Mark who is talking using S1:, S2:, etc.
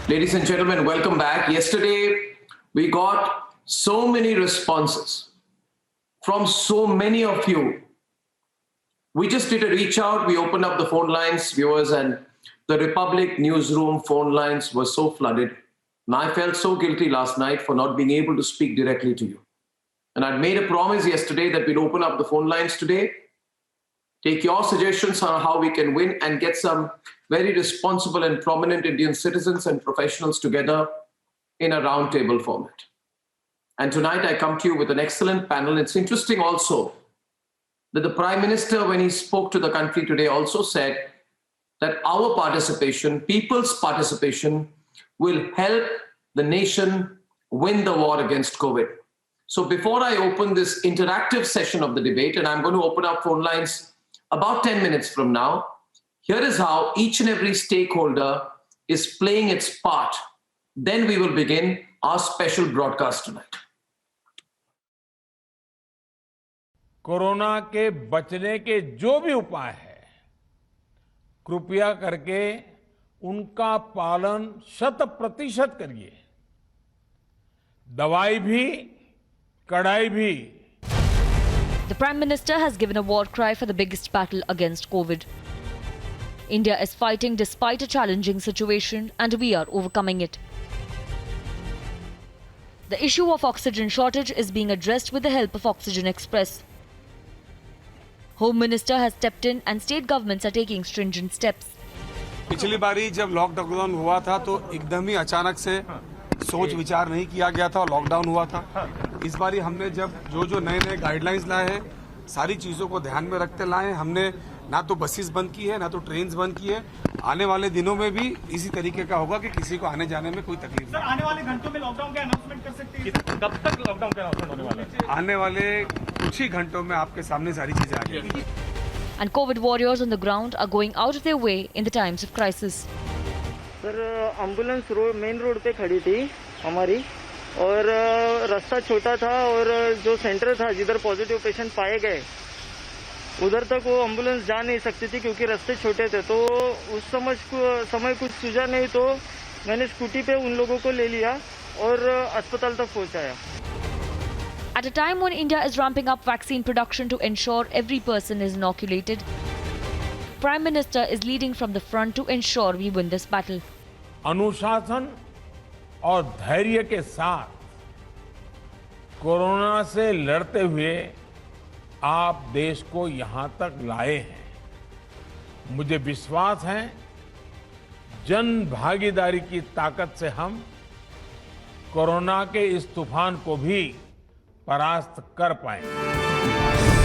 S1: Ladies and gentlemen, welcome back. Yesterday, we got so many responses from so many of you. We just did a reach out. We opened up the phone lines, viewers, and the Republic newsroom phone lines were so flooded. And I felt so guilty last night for not being able to speak directly to you. And I'd made a promise yesterday that we'd open up the phone lines today, take your suggestions on how we can win and get some very responsible and prominent Indian citizens and professionals together in a roundtable format. And tonight I come to you with an excellent panel. It's interesting also that the Prime Minister, when he spoke to the country today, also said that our participation, people's participation, will help the nation win the war against COVID. So before I open this interactive session of the debate, and I'm going to open up phone lines about 10 minutes from now, here is how each and every stakeholder is playing its part. Then we will begin our special broadcast tonight.
S2: Corona के बचने के जो भी उपाय है, कृपया करके उनका पालन 100% करिए। दवाई भी, कड़ाई भी।
S3: The Prime Minister has given a war cry for the biggest battle against COVID. India is fighting despite a challenging situation and we are overcoming it. The issue of oxygen shortage is being addressed with the help of Oxygen Express. Home Minister has stepped in and state governments are taking stringent steps.
S4: पिछली बारी जब lockdown हुआ था तो एकदम ही अचानक से सोच विचार नहीं किया गया था और लॉकडाउन हुआ था। इस बारी हमने जब जो नए गाइडलाइंस लाए हैं, सारी चीजों को ध्यान में रखते लाए। हमने ना तो बसेस बंद की है, ना तो ट्रेन्स बंद की है। आने वाले दिनों में भी इसी तरीके का होगा कि किसी को आने जाने में कोई तकलीफ नहीं।
S5: आने वाले घंटों में लॉकडाउन का अनाउंसमेंट कर सकते हैं? कब तक लॉकडाउन का अनाउंसमेंट होने वाला है?
S4: आने वाले कुछ ही घंटों में आपके सामने सारी चीजें आ जाएंगी।
S3: And COVID warriors on the ground are going out of their way in the times of crisis.
S6: Sir ambulance main road पे खड़ी थी हमारी और रास्ता छोटा था और जो सेंटर था जिधर पॉजिटिव पेशेंट पाए गए उधर तक वो एम्बुलेंस जा नहीं सकती थी क्योंकि रास्ते छोटे थे। तो उस समय कुछ सूझा नहीं तो मैंने स्कूटी पे उन लोगों को ले लिया और अस्पताल तक पहुंचाया।
S3: At a time when India is ramping up vaccine production to ensure every person is inoculated, Prime Minister is leading from the front to ensure we win this battle.
S2: अनुशासन और धैर्य के साथ कोरोना से लड़ते हुए आप देश को यहां तक लाए हैं। मुझे विश्वास है जन भागीदारी की ताकत से हम कोरोना के इस तूफान को भी परास्त कर पाएंगे।